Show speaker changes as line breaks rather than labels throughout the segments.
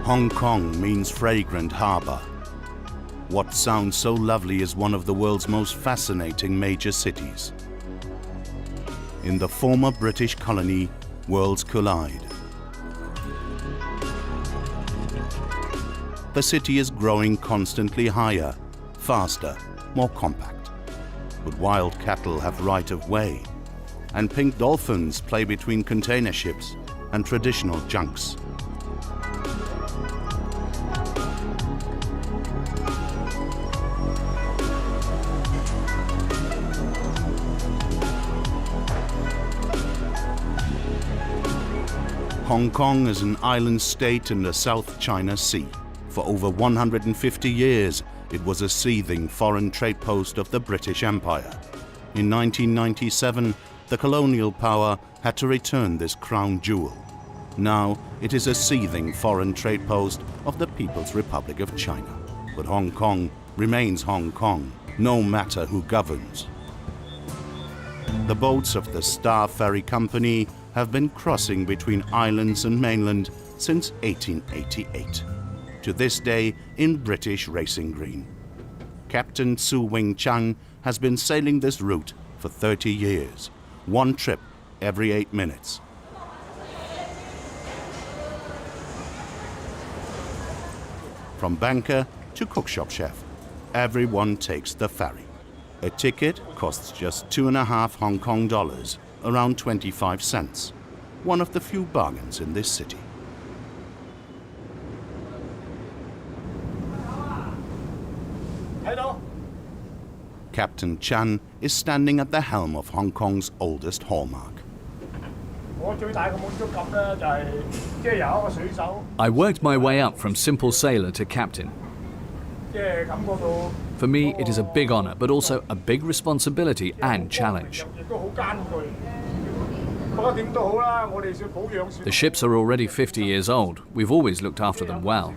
Hong Kong means fragrant harbour. What sounds so lovely is one of the world's most fascinating major cities. In the former British colony, worlds collide. The city is growing constantly higher, faster, more compact. But wild cattle have right of way, and pink dolphins play between container ships and traditional junks. Hong Kong is an island state in the South China Sea. For over 150 years, it was a seething foreign trade post of the British Empire. In 1997, the colonial power had to return this crown jewel. Now, it is a seething foreign trade post of the People's Republic of China. But Hong Kong remains Hong Kong, no matter who governs. The boats of the Star Ferry Company have been crossing between islands and mainland since 1888. To this day in British racing green. Captain Su Wing Chang has been sailing this route for 30 years, one trip every 8 minutes. From banker to cookshop chef, everyone takes the ferry. A ticket costs just 2.5 Hong Kong dollars, around 25 cents, one of the few bargains in this city. Captain Chan is standing at the helm of Hong Kong's oldest hallmark.
I worked my way up from simple sailor to captain. For me, it is a big honor, but also a big responsibility and challenge. The ships are already 50 years old. We've always looked after them well.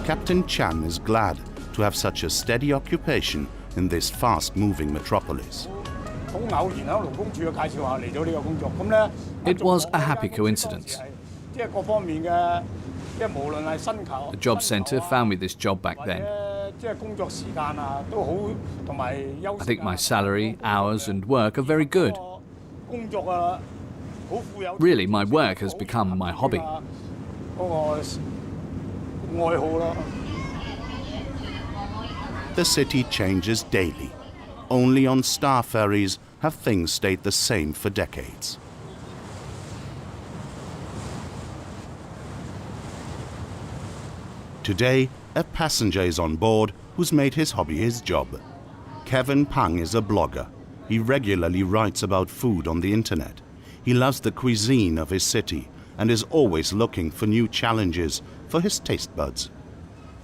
Captain Chan is glad to have such a steady occupation in this fast-moving metropolis.
It was a happy coincidence. The job centre found me this job back then. I think my salary, hours and work are very good. Really, my work has become my hobby.
The city changes daily. Only on Star Ferries have things stayed the same for decades. Today, a passenger is on board who's made his hobby his job. Kevin Pang is a blogger. He regularly writes about food on the internet. He loves the cuisine of his city and is always looking for new challenges for his taste buds.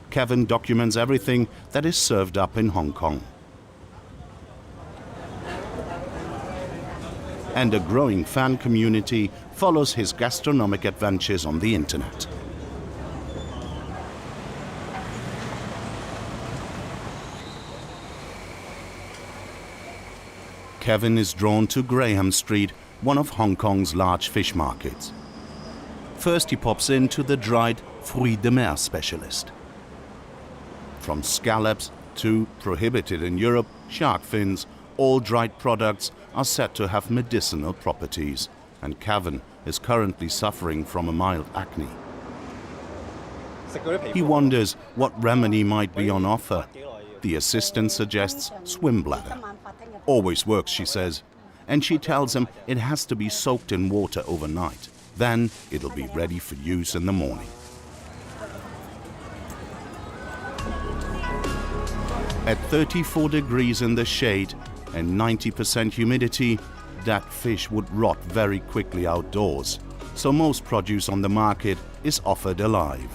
Kevin documents everything that is served up in Hong Kong. And a growing fan community follows his gastronomic adventures on the internet. Kevin is drawn to Graham Street, one of Hong Kong's large fish markets. First he pops into the dried fruits de mer specialist. From scallops to, prohibited in Europe, shark fins, all dried products are said to have medicinal properties, and Kevin is currently suffering from a mild acne. He wonders what remedy might be on offer. The assistant suggests swim bladder. Always works, she says, and she tells him it has to be soaked in water overnight. Then it'll be ready for use in the morning. At 34 degrees in the shade and 90% humidity, that fish would rot very quickly outdoors, so most produce on the market is offered alive.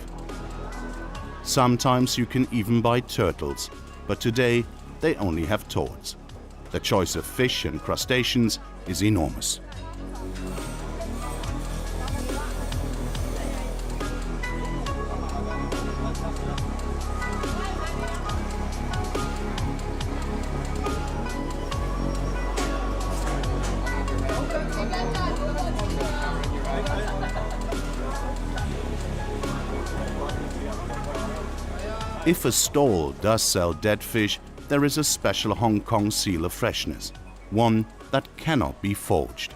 Sometimes you can even buy turtles, but today they only have toads. The choice of fish and crustaceans is enormous. If a stall does sell dead fish, there is a special Hong Kong seal of freshness, one that cannot be forged.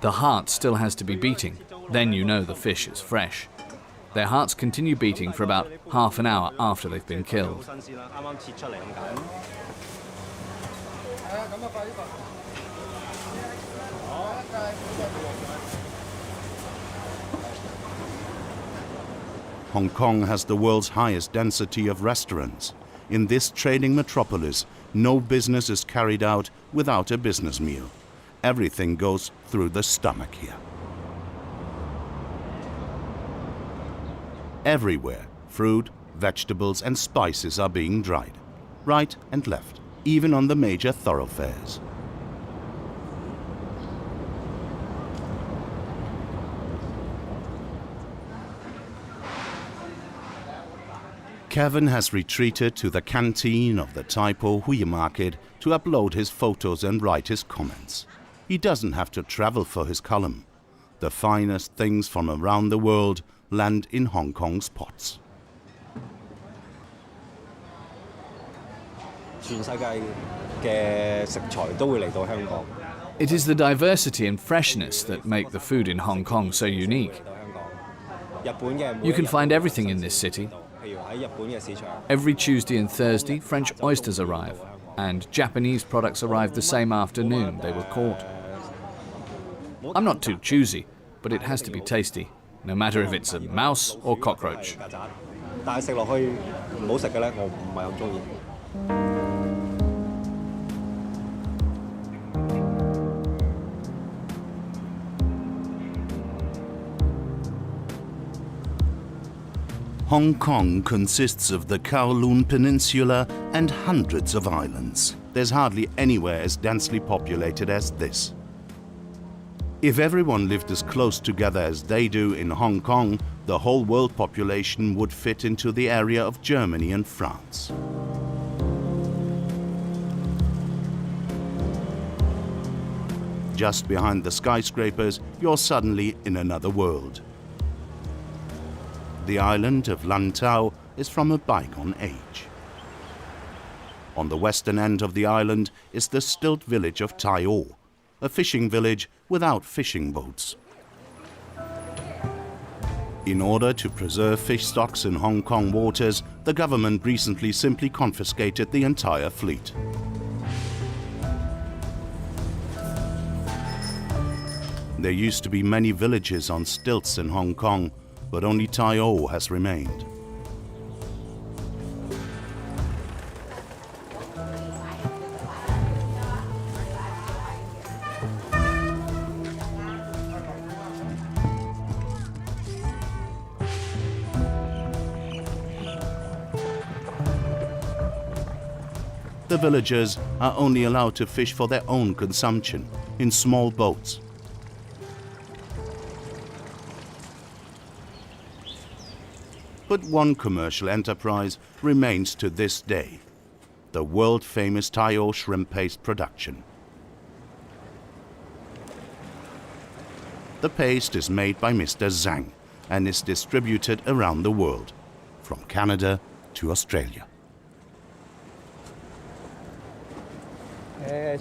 The heart still has to be beating, then you know the fish is fresh. Their hearts continue beating for about half an hour after they've been killed.
Hong Kong has the world's highest density of restaurants. In this trading metropolis, no business is carried out without a business meal. Everything goes through the stomach here. Everywhere, fruit, vegetables and spices are being dried, right and left, even on the major thoroughfares. Kevin has retreated to the canteen of the Tai O market to upload his photos and write his comments. He doesn't have to travel for his column. The finest things from around the world land in Hong Kong's pots.
It is the diversity and freshness that make the food in Hong Kong so unique. You can find everything in this city. Every Tuesday and Thursday, French oysters arrive, and Japanese products arrive the same afternoon they were caught. I'm not too choosy, but it has to be tasty, no matter if it's a mouse or cockroach.
Hong Kong consists of the Kowloon Peninsula and hundreds of islands. There's hardly anywhere as densely populated as this. If everyone lived as close together as they do in Hong Kong, the whole world population would fit into the area of Germany and France. Just behind the skyscrapers, you're suddenly in another world. The island of Lantau is from a bygone age. On the western end of the island is the stilt village of Tai O, a fishing village without fishing boats. In order to preserve fish stocks in Hong Kong waters, the government recently simply confiscated the entire fleet. There used to be many villages on stilts in Hong Kong, but only Tai O has remained. The villagers are only allowed to fish for their own consumption in small boats. But one commercial enterprise remains to this day, the world-famous Tai O shrimp paste production. The paste is made by Mr. Zhang and is distributed around the world, from Canada to Australia.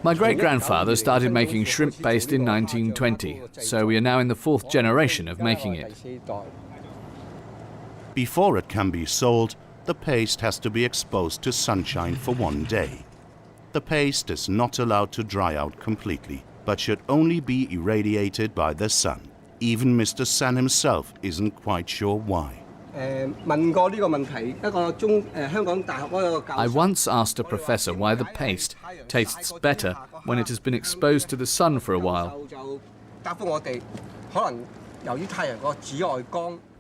My great-grandfather started making shrimp paste in 1920, so we are now in the 4th generation of making it.
Before it can be sold, the paste has to be exposed to sunshine for 1 day. The paste is not allowed to dry out completely, but should only be irradiated by the sun. Even Mr. San himself isn't quite sure why.
I once asked a professor why the paste tastes better when it has been exposed to the sun for a while.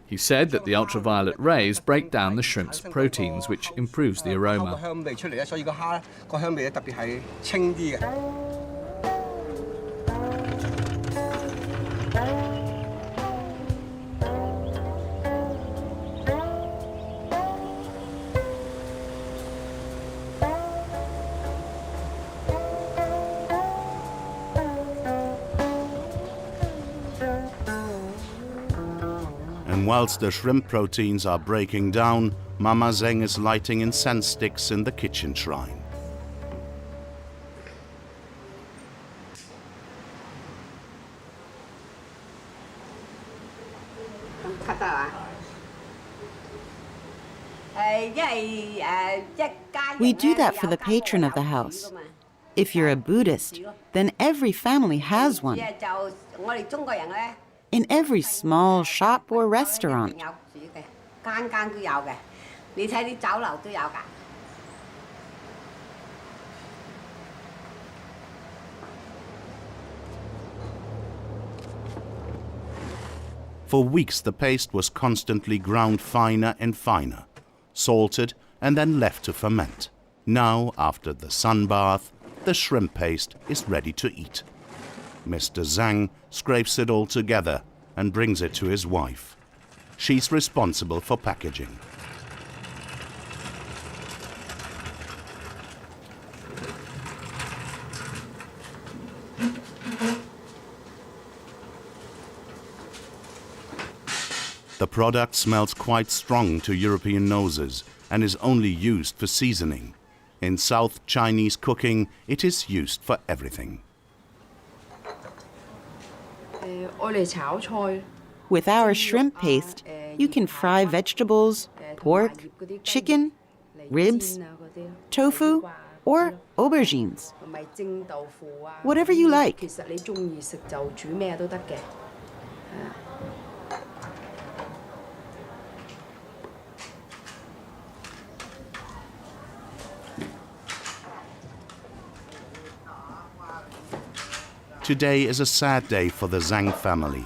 He said that the ultraviolet rays break down the shrimp's proteins, which improves the aroma.
And whilst the shrimp proteins are breaking down, Mama Zheng is lighting incense sticks in the kitchen shrine.
We do that for the patron of the house. If you're a Buddhist, then every family has one. In every small shop or restaurant.
For weeks the paste was constantly ground finer and finer, salted and then left to ferment. Now, after the sun bath, the shrimp paste is ready to eat. Mr. Zhang scrapes it all together and brings it to his wife. She's responsible for packaging. The product smells quite strong to European noses and is only used for seasoning. In South Chinese cooking, it is used for everything.
With our shrimp paste, you can fry vegetables, pork, chicken, ribs, tofu, or aubergines. Whatever you like.
Today is a sad day for the Zhang family.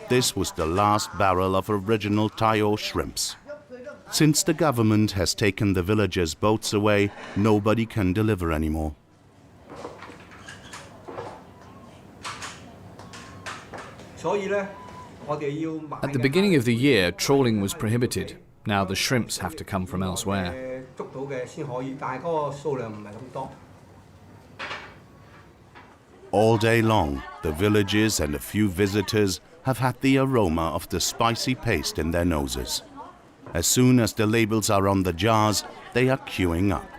This was the last barrel of original Tai O shrimps. Since the government has taken the villagers' boats away, nobody can deliver anymore.
At the beginning of the year, trawling was prohibited. Now the shrimps have to come from elsewhere.
All day long, the villagers and a few visitors have had the aroma of the spicy paste in their noses. As soon as the labels are on the jars, they are queuing up.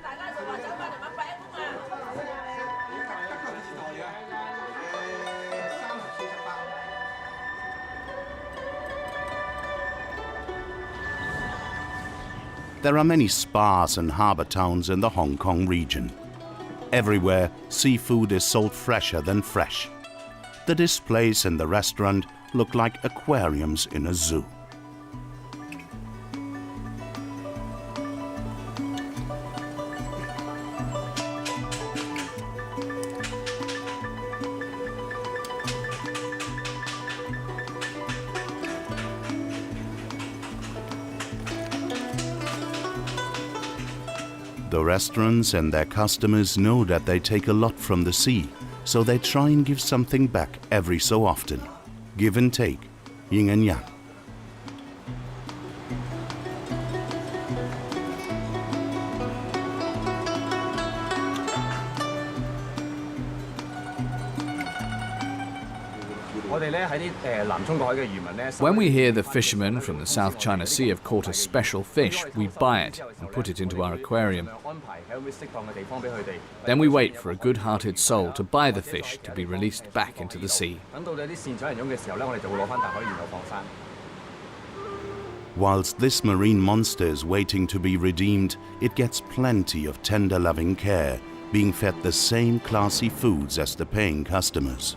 There are many spas and harbour towns in the Hong Kong region. Everywhere, seafood is sold fresher than fresh. The displays in the restaurant look like aquariums in a zoo. The restaurants and their customers know that they take a lot from the sea, so they try and give something back every so often. Give and take, yin and yang.
When we hear the fishermen from the South China Sea have caught a special fish, we buy it and put it into our aquarium. Then we wait for a good-hearted soul to buy the fish to be released back into the sea.
Whilst this marine monster is waiting to be redeemed, it gets plenty of tender loving care, being fed the same classy foods as the paying customers.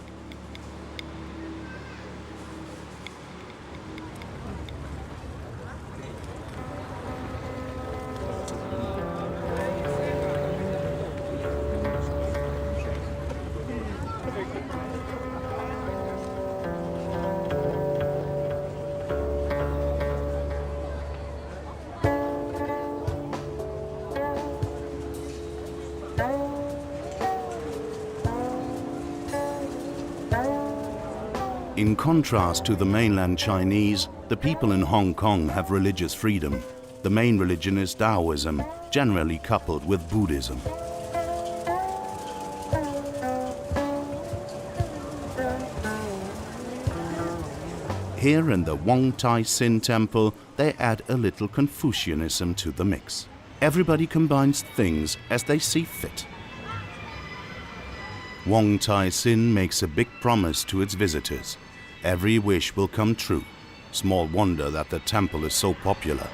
In contrast to the mainland Chinese, the people in Hong Kong have religious freedom. The main religion is Taoism, generally coupled with Buddhism. Here in the Wong Tai Sin Temple, they add a little Confucianism to the mix. Everybody combines things as they see fit. Wong Tai Sin makes a big promise to its visitors. Every wish will come true. Small wonder that the temple is so popular.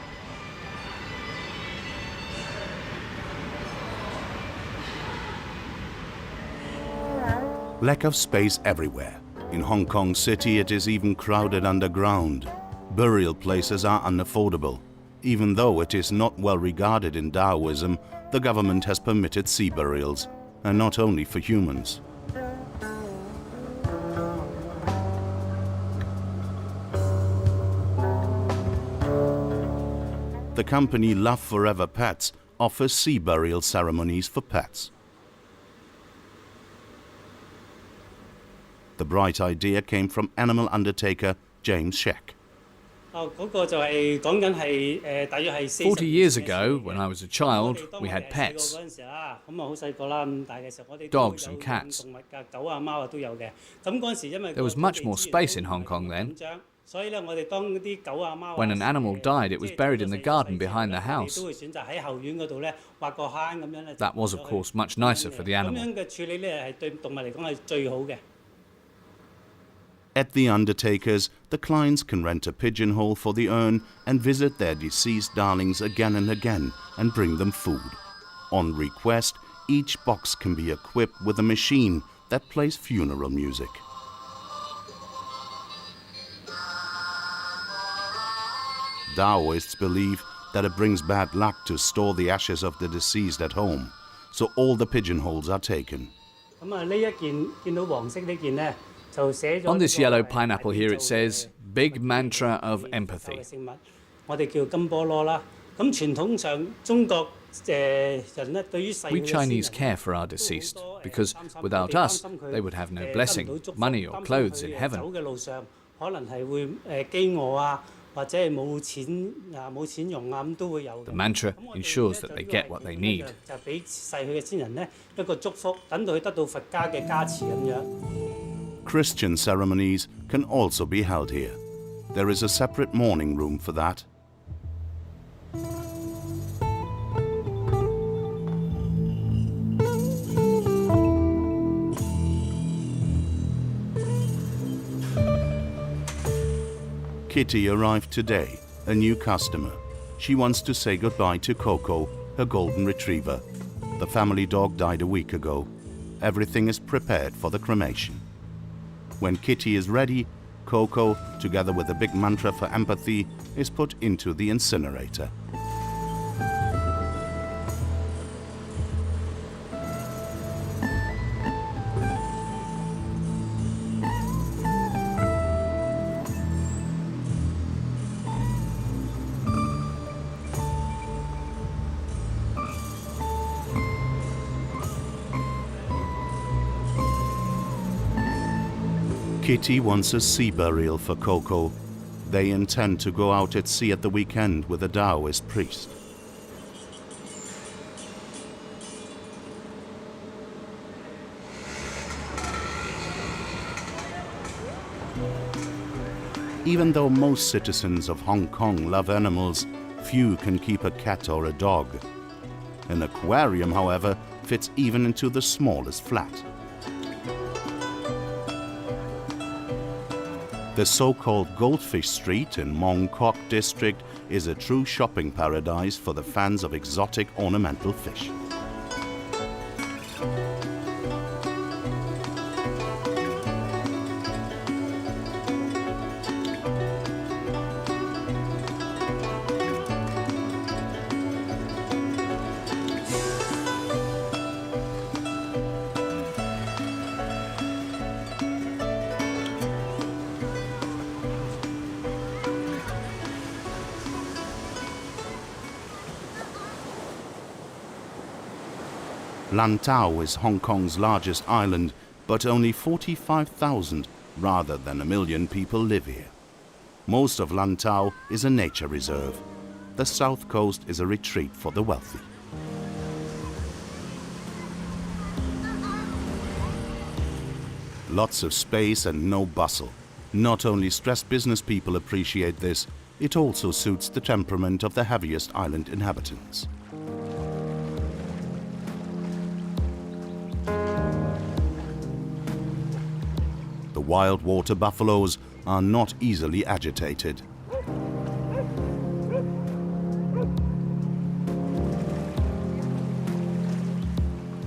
Lack of space everywhere. In Hong Kong City, it is even crowded underground. Burial places are unaffordable. Even though it is not well regarded in Taoism, the government has permitted sea burials, and not only for humans. The company Love Forever Pets offers sea burial ceremonies for pets. The bright idea came from animal undertaker James Sheck.
40 years ago, when I was a child, we had pets, dogs and cats. There was much more space in Hong Kong then. When an animal died, it was buried in the garden behind the house. That was, of course, much nicer for the animal.
At the undertakers, the clients can rent a pigeonhole for the urn and visit their deceased darlings again and again and bring them food. On request, each box can be equipped with a machine that plays funeral music. Taoists believe that it brings bad luck to store the ashes of the deceased at home, so all the pigeonholes are taken.
On this yellow pineapple here it says, "Big Mantra of Empathy." We Chinese care for our deceased, because without us, they would have no blessing, money or clothes in heaven. The mantra ensures that they get what they need.
Christian ceremonies can also be held here. There is a separate mourning room for that. Kitty arrived today, a new customer. She wants to say goodbye to Coco, her golden retriever. The family dog died a week ago. Everything is prepared for the cremation. When Kitty is ready, Coco, together with a big mantra for empathy, is put into the incinerator. Kitty wants a sea burial for Coco. They intend to go out at sea at the weekend with a Taoist priest. Even though most citizens of Hong Kong love animals, few can keep a cat or a dog. An aquarium, however, fits even into the smallest flat. The so-called Goldfish Street in Mong Kok district is a true shopping paradise for the fans of exotic ornamental fish. Lantau is Hong Kong's largest island, but only 45,000 rather than 1 million people live here. Most of Lantau is a nature reserve. The south coast is a retreat for the wealthy. Lots of space and no bustle. Not only stressed business people appreciate this, it also suits the temperament of the heaviest island inhabitants. The wild water buffaloes are not easily agitated.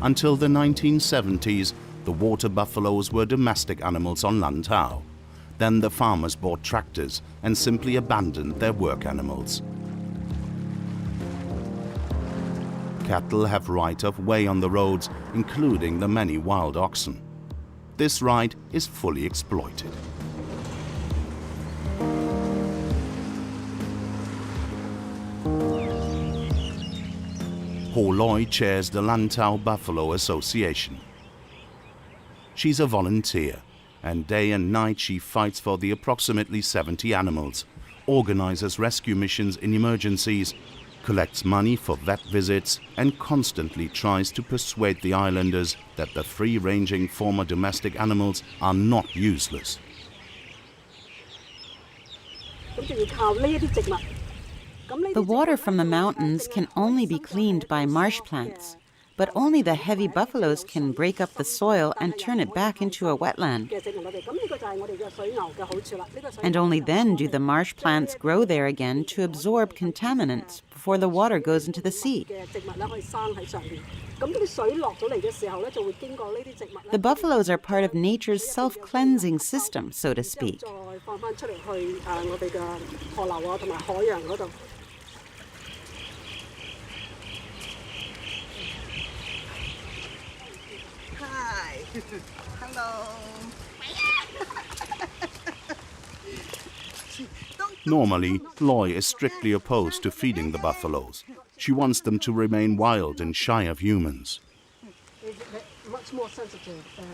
Until the 1970s, the water buffaloes were domestic animals on Lantau. Then the farmers bought tractors and simply abandoned their work animals. Cattle have right of way on the roads, including the many wild oxen. This right is fully exploited. Ho Loi chairs the Lantau Buffalo Association. She's a volunteer, and day and night she fights for the approximately 70 animals, organizes rescue missions in emergencies, collects money for vet visits, and constantly tries to persuade the islanders that the free-ranging former domestic animals are not useless.
The water from the mountains can only be cleaned by marsh plants, but only the heavy buffaloes can break up the soil and turn it back into a wetland. And only then do the marsh plants grow there again to absorb contaminants before the water goes into the sea. The buffaloes are part of nature's self-cleansing system, so to speak.
Hello.
Normally, Loi is strictly opposed to feeding the buffaloes. She wants them to remain wild and shy of humans.
Much more sensitive than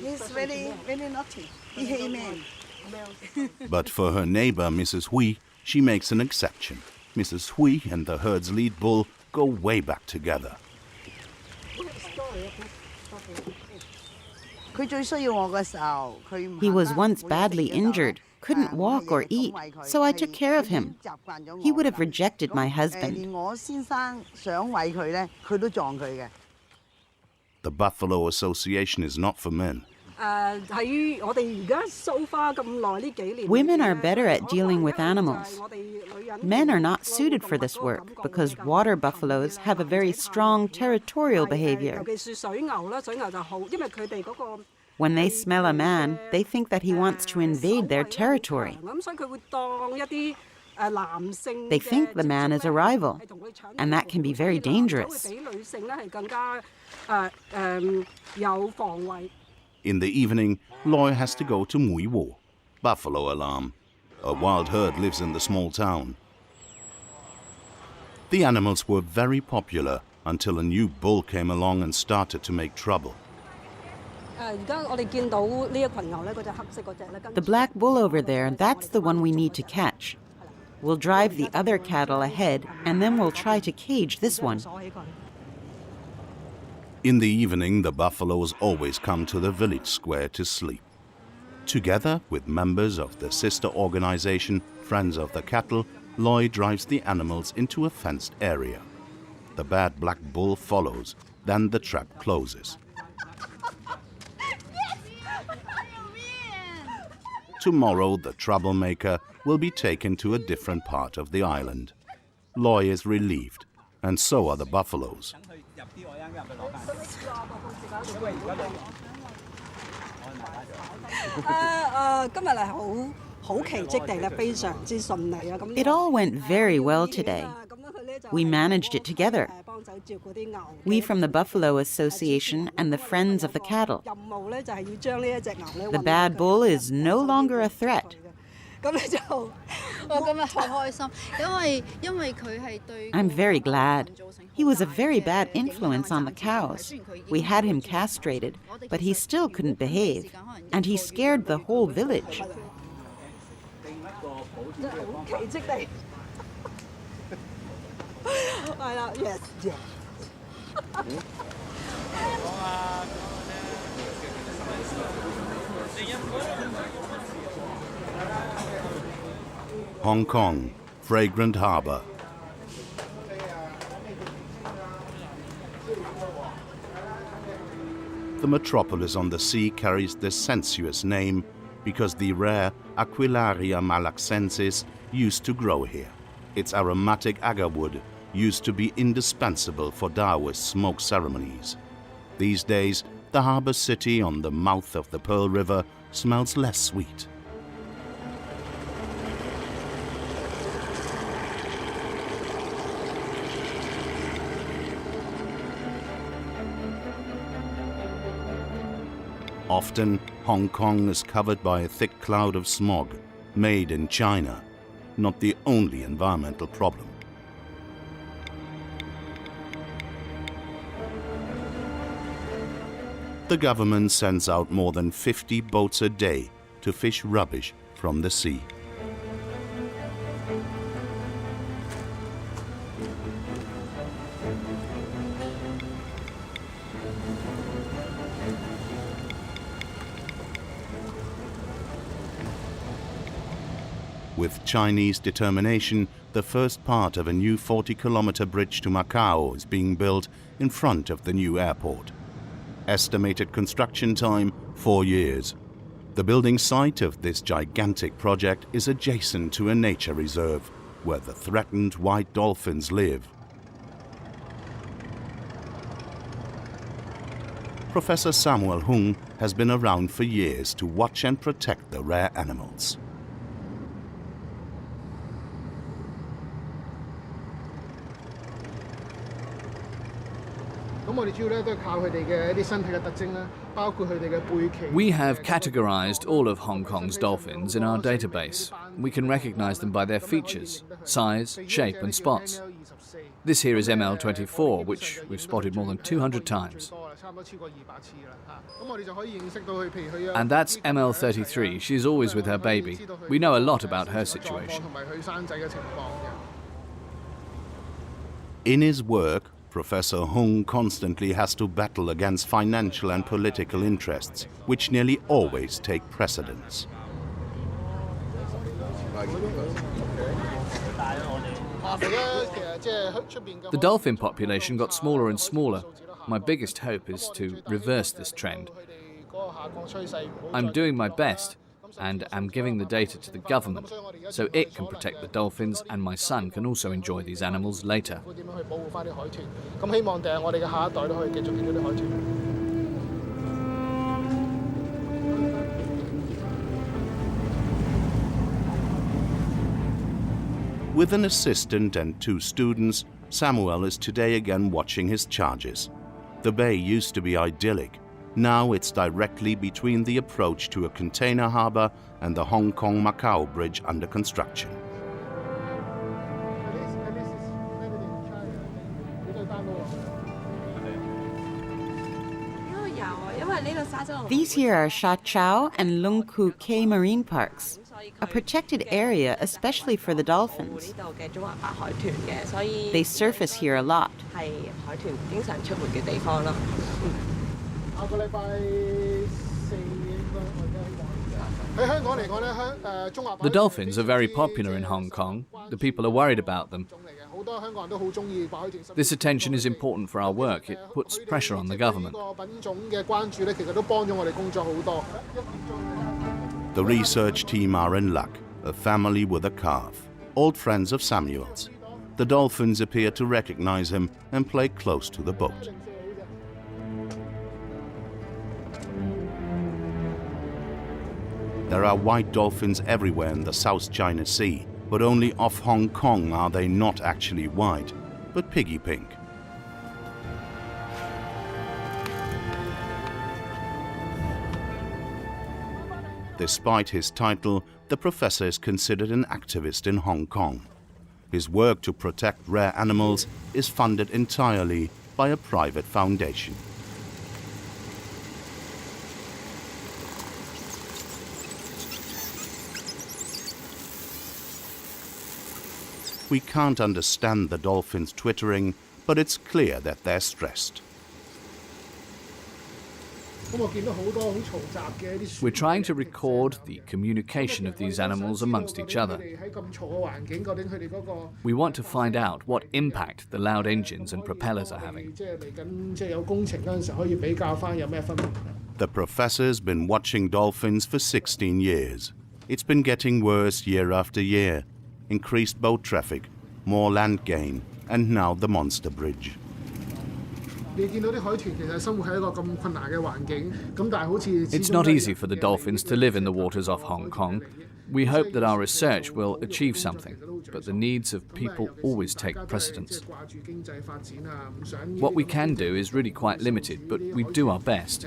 he's very naughty. He hates men.
But for her neighbor, Mrs. Hui, she makes an exception. Mrs. Hui and the herd's lead bull go way back together.
He was once badly injured, couldn't walk or eat, so I took care of him. He would have rejected my husband.
The Buffalo Association is not for men.
Women are better at dealing with animals. Men are not suited for this work because water buffaloes have a very strong territorial behavior. When they smell a man, they think that he wants to invade their territory. They think the man is a rival, and that can be very dangerous.
In the evening, Loi has to go to Mui Wo, buffalo alarm. A wild herd lives in the small town. The animals were very popular until a new bull came along and started to make trouble.
The black bull over there, that's the one we need to catch. We'll drive the other cattle ahead, and then we'll try to cage this one.
In the evening, the buffaloes always come to the village square to sleep. Together with members of the sister organization, Friends of the Cattle, Loi drives the animals into a fenced area. The bad black bull follows, then the trap closes. Tomorrow, the troublemaker will be taken to a different part of the island. Loi is relieved, and so are the buffaloes.
It all went very well today. We managed it together. We from the Buffalo Association and the Friends of the Cattle. The bad bull is no longer a threat. I'm very glad. He was a very bad influence on the cows. We had him castrated, but he still couldn't behave, and he scared the whole village.
Hong Kong, fragrant harbour. The metropolis on the sea carries this sensuous name because the rare Aquilaria malaxensis used to grow here. Its aromatic agar wood used to be indispensable for Taoist smoke ceremonies. These days, the harbour city on the mouth of the Pearl River smells less sweet. Often, Hong Kong is covered by a thick cloud of smog, made in China, not the only environmental problem. The government sends out more than 50 boats a day to fish rubbish from the sea. With Chinese determination, the first part of a new 40-kilometer bridge to Macau is being built in front of the new airport. Estimated construction time, 4 years. The building site of this gigantic project is adjacent to a nature reserve where the threatened white dolphins live. Professor Samuel Hung has been around for years to watch and protect the rare animals.
We have categorized all of Hong Kong's dolphins in our database. We can recognize them by their features, size, shape and spots. This here is ML24, which we've spotted more than 200 times. And that's ML33. She's always with her baby. We know a lot about her situation.
In his work, Professor Hung constantly has to battle against financial and political interests, which nearly always take precedence.
The dolphin population got smaller and smaller. My biggest hope is to reverse this trend. I'm doing my best and am giving the data to the government so it can protect the dolphins and my son can also enjoy these animals later.
With an assistant and 2 students, Samuel is today again watching his charges. The bay used to be idyllic. Now it's directly between the approach to a container harbour and the Hong Kong-Macau bridge under construction.
These here are Sha Chao and Lung Koo Kei marine parks, a protected area especially for the dolphins. They surface here a lot.
The dolphins are very popular in Hong Kong. The people are worried about them. This attention is important for our work. It puts pressure on the government.
The research team are in luck, a family with a calf, old friends of Samuel's. The dolphins appear to recognize him and play close to the boat. There are white dolphins everywhere in the South China Sea, but only off Hong Kong are they not actually white, but piggy pink. Despite his title, the professor is considered an activist in Hong Kong. His work to protect rare animals is funded entirely by a private foundation. We can't understand the dolphins twittering, but it's clear that they're stressed.
We're trying to record the communication of these animals amongst each other. We want to find out what impact the loud engines and propellers are having.
The professor's been watching dolphins for 16 years. It's been getting worse year after year. Increased boat traffic, more land gain, and now the monster bridge.
It's not easy for the dolphins to live in the waters off Hong Kong. We hope that our research will achieve something, but the needs of people always take precedence. What we can do is really quite limited, but we do our best.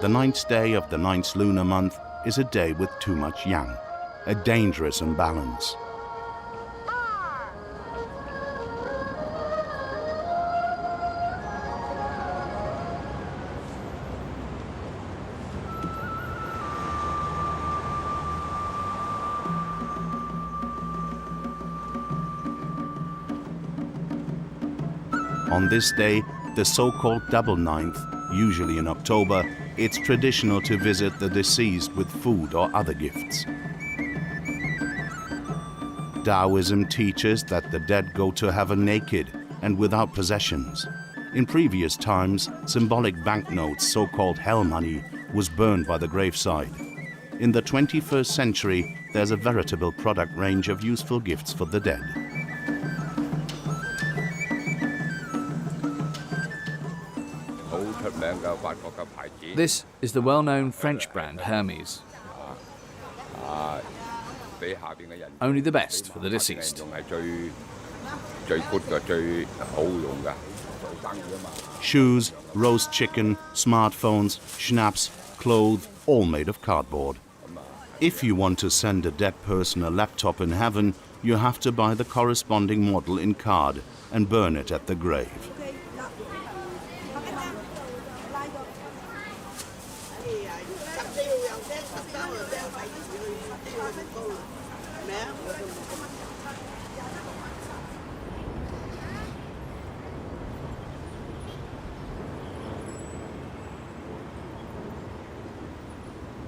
The 9th day of the 9th lunar month is a day with too much yang, a dangerous imbalance. On this day, the so-called double 9th, usually in October, it's traditional to visit the deceased with food or other gifts. Taoism teaches that the dead go to heaven naked and without possessions. In previous times, symbolic banknotes, so-called hell money, was burned by the graveside. In the 21st century, there's a veritable product range of useful gifts for the dead.
This is the well-known French brand Hermes. Only the best for the deceased.
Shoes, roast chicken, smartphones, schnapps, clothes, all made of cardboard. If you want to send a dead person a laptop in heaven, you have to buy the corresponding model in card and burn it at the grave.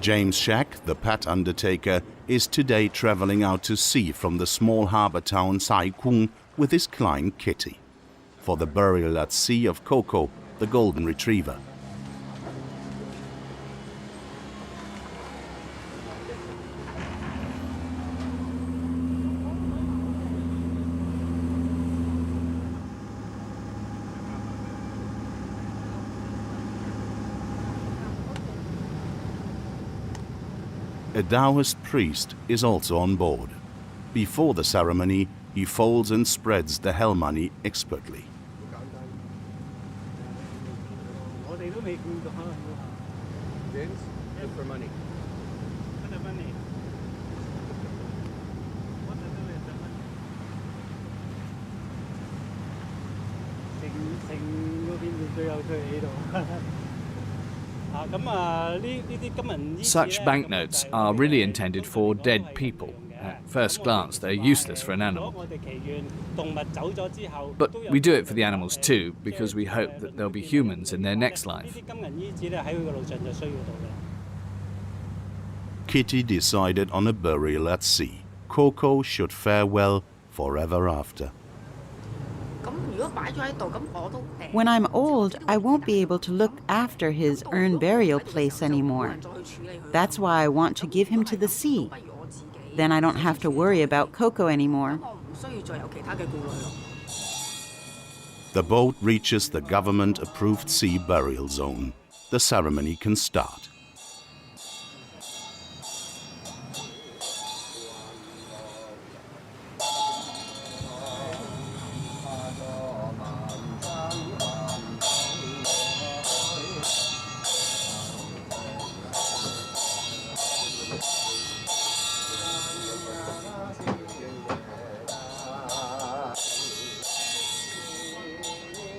James Shack, the pet undertaker, is today travelling out to sea from the small harbour town Sai Kung with his client Kitty, for the burial at sea of Coco, the golden retriever. A Taoist priest is also on board. Before the ceremony, he folds and spreads the hell money expertly.
Such banknotes are really intended for dead people. At first glance, they're useless for an animal. But we do it for the animals too, because we hope that there'll be humans in their next life.
Kitty decided on a burial at sea. Coco should fare well forever after.
When I'm old, I won't be able to look after his urn burial place anymore. That's why I want to give him to the sea. Then I don't have to worry about Coco anymore.
The boat reaches the government-approved sea burial zone. The ceremony can start.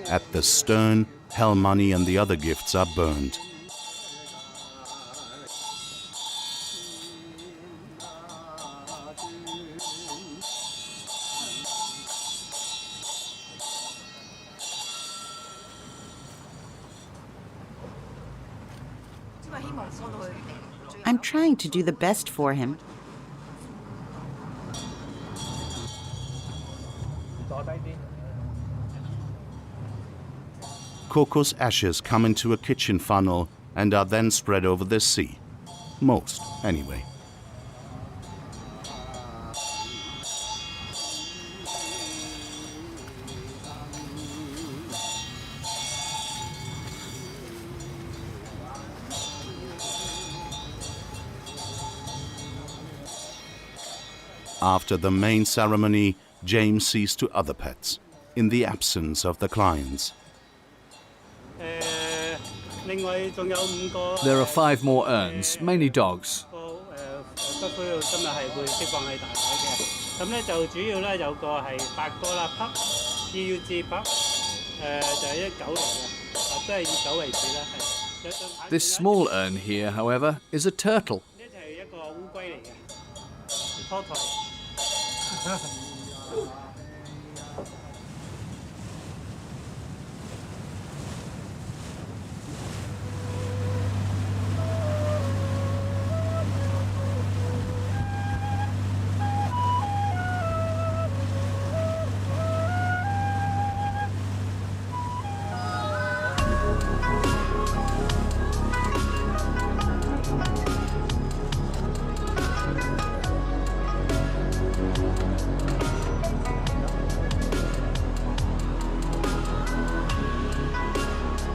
At the stern, hell money and the other gifts are burned.
I'm trying to do the best for him.
Coco's ashes come into a kitchen funnel and are then spread over the sea. Most, anyway. After the main ceremony, James sees to other pets, in the absence of the clients.
There are 5 more urns, mainly dogs. This small urn here, however, is a turtle.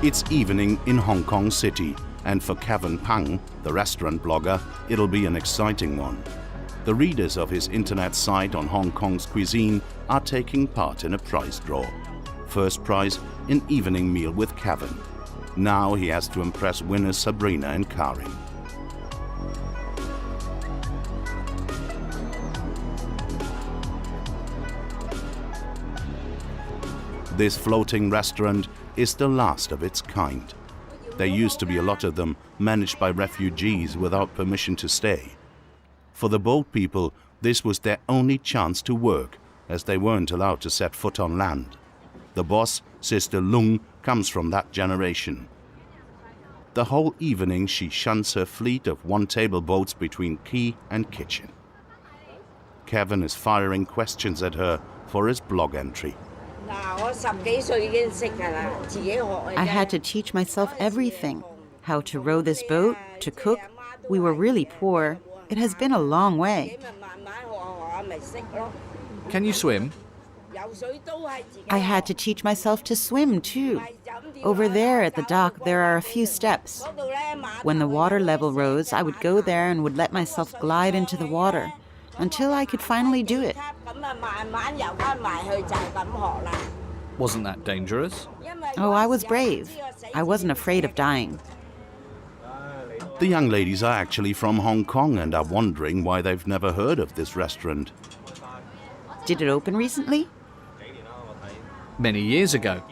It's evening in Hong Kong City, and for Kevin Pang, the restaurant blogger, it'll be an exciting one. The readers of his internet site on Hong Kong's cuisine are taking part in a prize draw. First prize, an evening meal with Kevin. Now he has to impress winners Sabrina and Karin. This floating restaurant is the last of its kind. There used to be a lot of them managed by refugees without permission to stay. For the boat people, this was their only chance to work, as they weren't allowed to set foot on land. The boss, Sister Lung, comes from that generation. The whole evening she shunts her fleet of one-table boats between quay and kitchen. Kevin is firing questions at her for his blog entry.
I had to teach myself everything. How to row this boat, to cook. We were really poor. It has been a long way.
Can you swim?
I had to teach myself to swim too. Over there at the dock there are a few steps. When the water level rose, I would go there and would let myself glide into the water until I could finally do it.
Wasn't that dangerous?
Oh, I was brave. I wasn't afraid of dying.
The young ladies are actually from Hong Kong and are wondering why they've never heard of this restaurant.
Did it open recently?
Many years ago.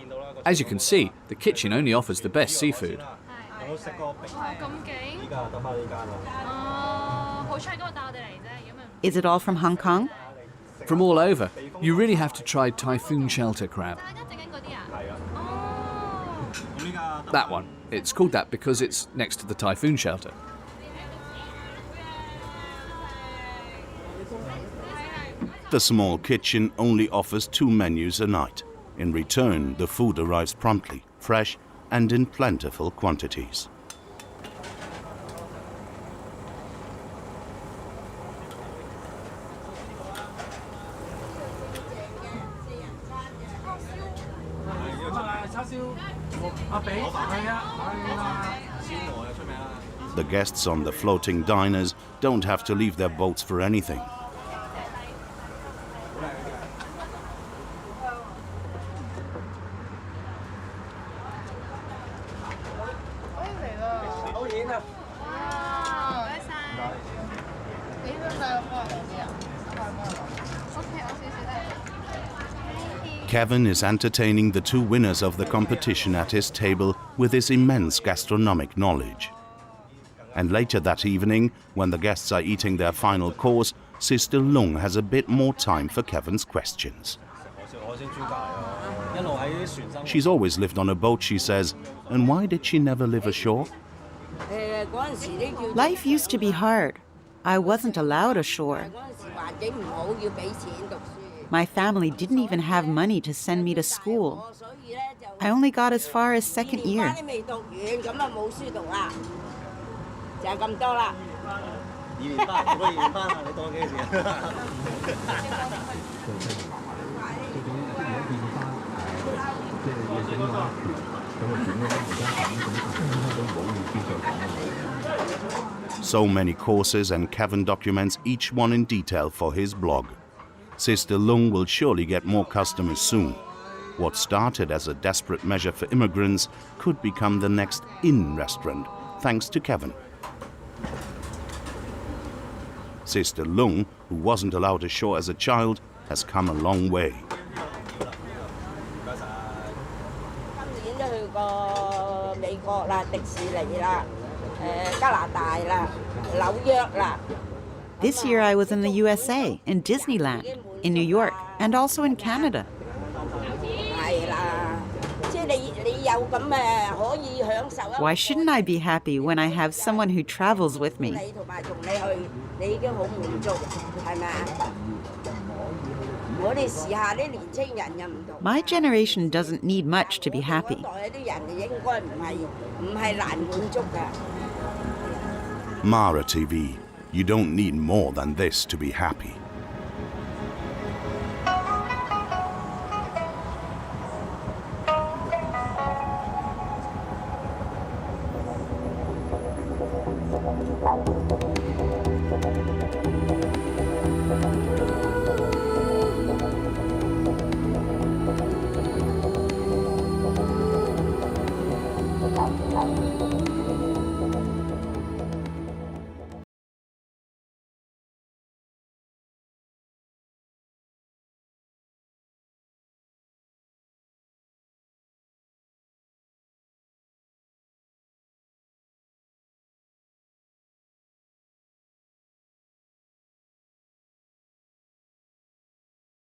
As you can see, the kitchen only offers the best seafood.
Is it all from Hong Kong?
From all over. You really have to try typhoon shelter crab. That one. It's called that because it's next to the typhoon shelter.
The small kitchen only offers 2 menus a night. In return, the food arrives promptly, fresh and in plentiful quantities. The guests on the floating diners don't have to leave their boats for anything. Kevin is entertaining the two winners of the competition at his table with his immense gastronomic knowledge. And later that evening, when the guests are eating their final course, Sister Lung has a bit more time for Kevin's questions. She's always lived on a boat, she says, and why did she never live ashore?
Life used to be hard. I wasn't allowed ashore. My family didn't even have money to send me to school. I only got as far as second year.
So many courses, and Kevin documents each one in detail for his blog. Sister Lung will surely get more customers soon. What started as a desperate measure for immigrants could become the next in restaurant, thanks to Kevin. Sister Lung, who wasn't allowed ashore as a child, has come a long way.
This year I was in the USA, in Disneyland, in New York, and also in Canada. Why shouldn't I be happy when I have someone who travels with me? My generation doesn't need much to be happy.
Mara TV, you don't need more than this to be happy.